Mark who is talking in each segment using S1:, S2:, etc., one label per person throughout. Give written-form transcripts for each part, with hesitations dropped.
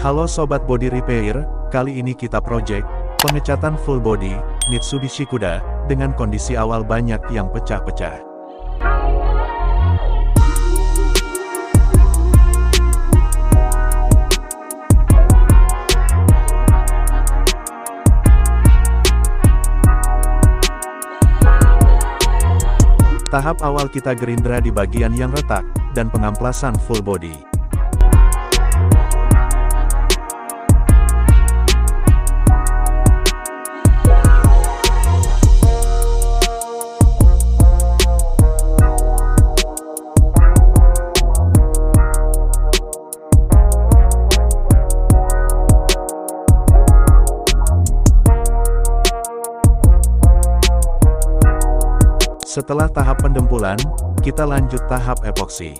S1: Halo Sobat Body Repair, kali ini kita project pengecatan full body Mitsubishi Kuda dengan kondisi awal banyak yang pecah-pecah. Tahap awal kita gerindra di bagian yang retak dan pengamplasan full body. Setelah tahap pendempulan, kita lanjut tahap epoksi.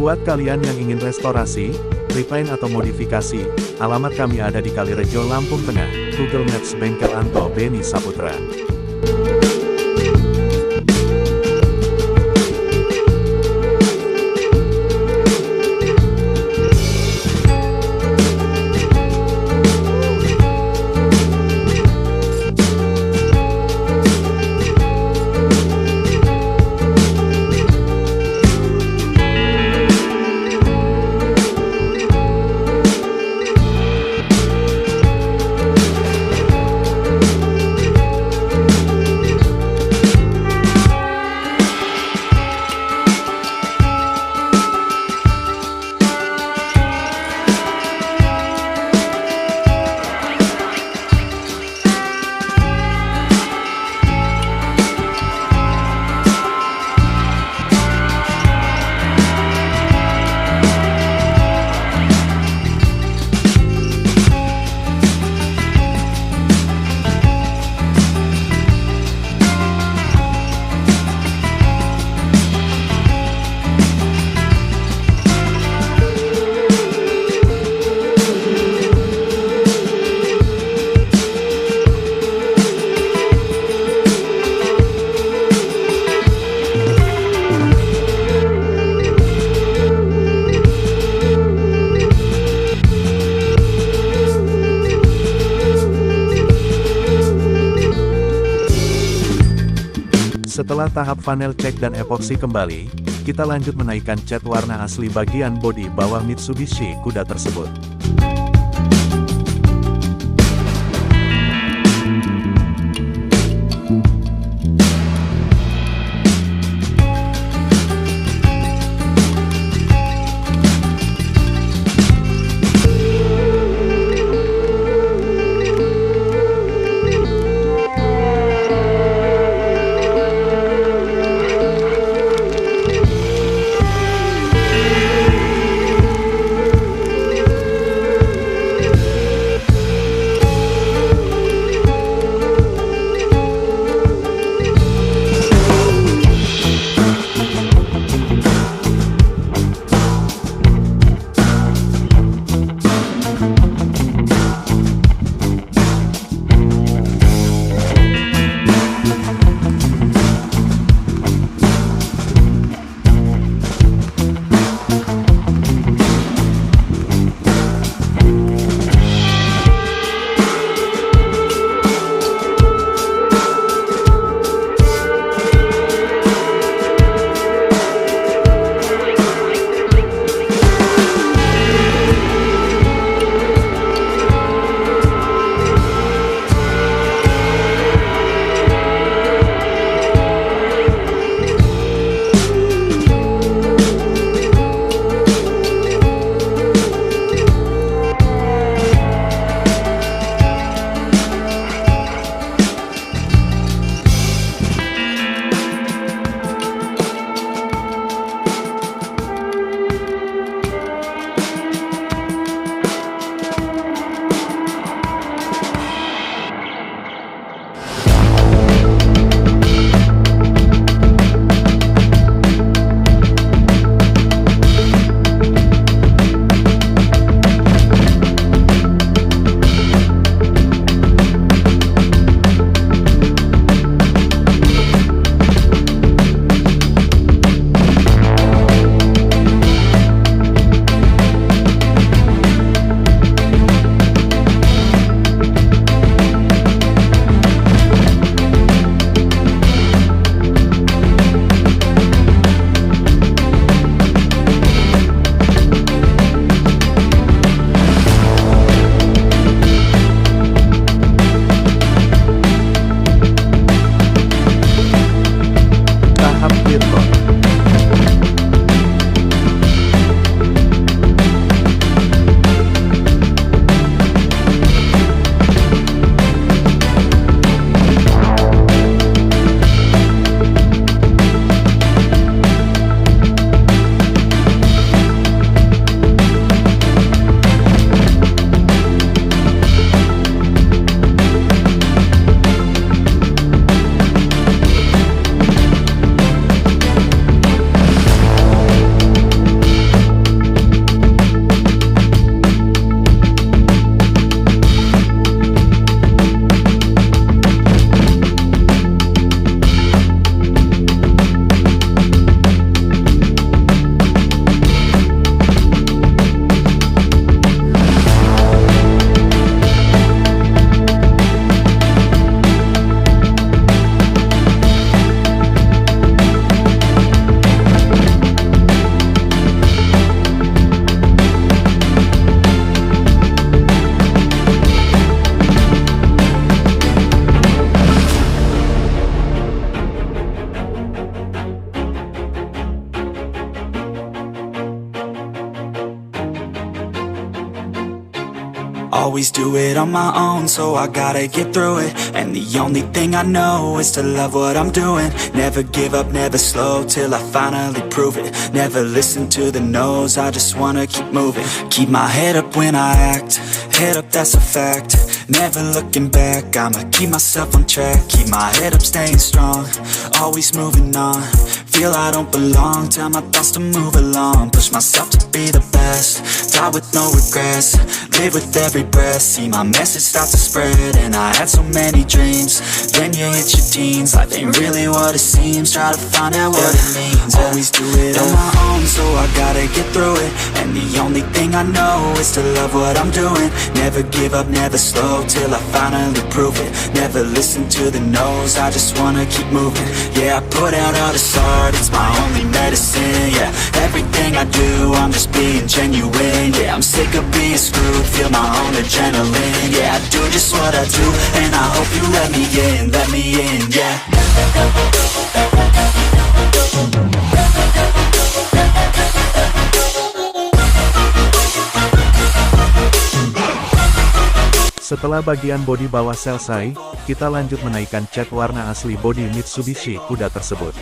S1: Buat kalian yang ingin restorasi, repaint atau modifikasi, alamat kami ada di Kalirejo, Lampung Tengah. Google Maps Bengkel Anto Beni Saputra. Setelah tahap funnel check dan epoksi kembali, kita lanjut menaikkan cat warna asli bagian bodi bawah Mitsubishi kuda tersebut.
S2: Always do it on my own, so I gotta get through it. And the only thing I know is to love what I'm doing. Never give up, never slow, till I finally prove it. Never listen to the no's, I just wanna keep moving. Keep my head up when I act, head up, that's a fact. Never looking back, I'ma keep myself on track. Keep my head up, staying strong, always moving on. Feel I don't belong, tell my thoughts to move along. Push myself to be the best, die with no regrets. Live with every breath, see my message start to spread. And I had so many dreams, then you hit your teens. Life ain't really what it seems, try to find out what it means. Always do it on my own, so I gotta get through it. And the only thing I know is to love what I'm doing. Never give up, never slow, till I finally prove it. Never listen to the no's, I just wanna keep moving. Yeah, I put out all the sorry, start, it's my only medicine, yeah. Everything I do, I'm just being genuine, yeah. I'm sick of being screwed, feel my own adrenaline, yeah. I do just what I do, and I hope you let me in, yeah.
S1: Setelah bagian bodi bawah selesai, kita lanjut menaikkan cat warna asli bodi Mitsubishi kuda tersebut.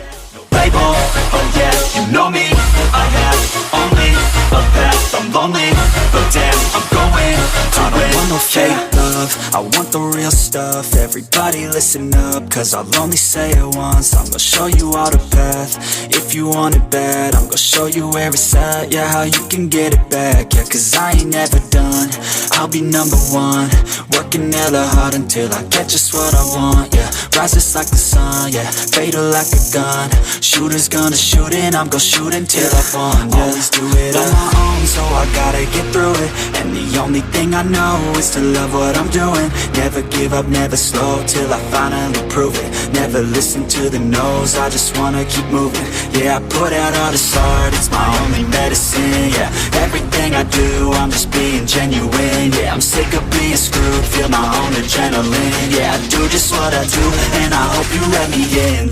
S2: Label, oh yeah, you know me, I have only a path, I'm lonely, but damn, I'm going to I don't want no fake love, I want the real stuff. Everybody listen up, cause I'll only say it once. I'm gonna show you all the path, if you want it bad. I'm gonna show you where it's at, yeah, how you can get it back. Yeah, cause I ain't never done, I'll be number one. Working hella hard until I get just what I want, yeah. Rises like the sun, yeah, fatal like a gun. Shooter's gonna shoot and I'm gonna shoot until I won, yeah. Always do it on my own, so I gotta get through it. And the only thing I know is to love what I'm doing. Never give up, never slow, till I finally prove it. Never listen to the no's, I just wanna keep moving. Yeah, I put out all this art, it's my only medicine, yeah. Everything I do, I'm just being genuine, yeah. I'm sick of being screwed, feel my own adrenaline, yeah. I do just what I do, and I hope you let me in,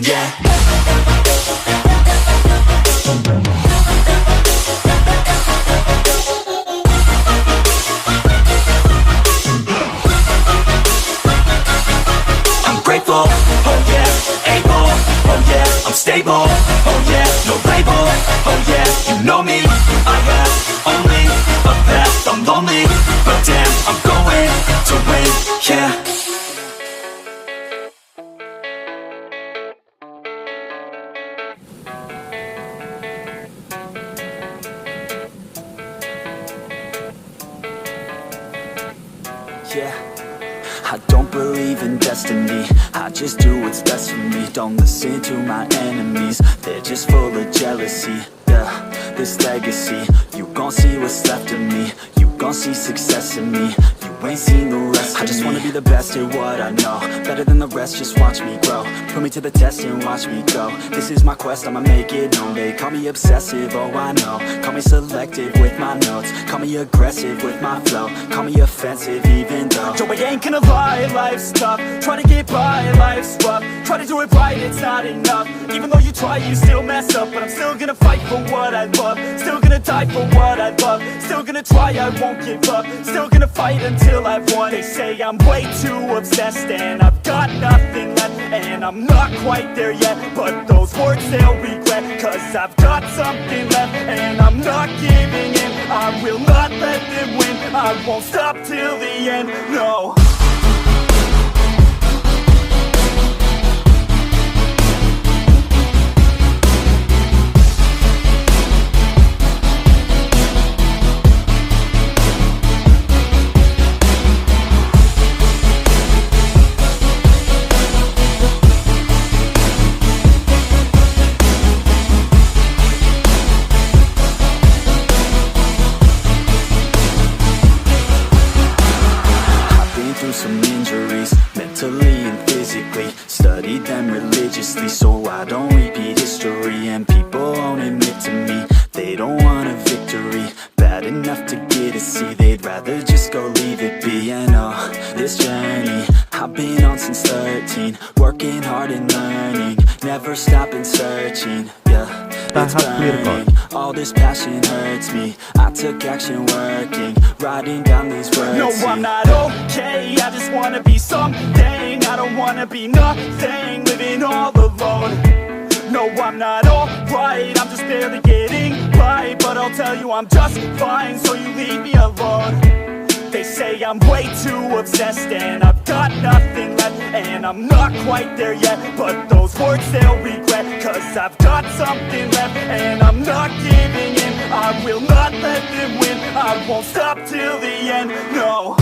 S2: yeah. I'm grateful, oh yeah, able, oh yeah, I'm stable, oh yeah, no label, oh yeah, you know me, I have only a path, I'm lonely, but damn, I'm going to win, yeah. Yeah, I don't believe in destiny, I just do what's best for me. Don't listen to my enemies, they're just full of jealousy. Yeah, this legacy, you gon' see what's left of me. You gon' see success in me, you ain't seen the rest of me. I just wanna be the best at what I know, better than the rest, just watch me grow. Put me to the test and watch me go. This is my quest, I'ma make it known. They call me obsessive, oh I know. Call me selective with my notes, call me aggressive with my flow. Call me offensive even though Joe, I ain't gonna lie, life's tough. Try to get by, life's rough. Try to do it right, it's not enough. Even though you try, you still mess up. But I'm still gonna fight for what I love, still gonna die for what I love. Still gonna try, I won't give up. Still gonna fight until I've won. They say I'm way too obsessed and I've got nothing left, and I'm not quite there yet, but those words they'll regret. Cause I've got something left and I'm not giving in. I will not let them win, I won't stop till the end, no. Some injuries, mentally and physically. Studied them religiously so I don't repeat history. And people won't admit to me they don't want a victory bad enough to get a C. They'd rather just go leave it be. And this journey I've been on since 13, working hard and learning, never stopping searching. Yeah, it's burning. All this passion hurts me. I took action working, writing down these words. No, I'm not okay, I just wanna be something. I don't wanna be nothing, living all alone. No, I'm not alright, I'm just barely getting by. But I'll tell you I'm just fine, so you leave me alone. They say I'm way too obsessed and I've got nothing left, and I'm not quite there yet, but those words they'll regret. Cause I've got something left and I'm not giving in. I will not let them win, I won't stop till the end, no.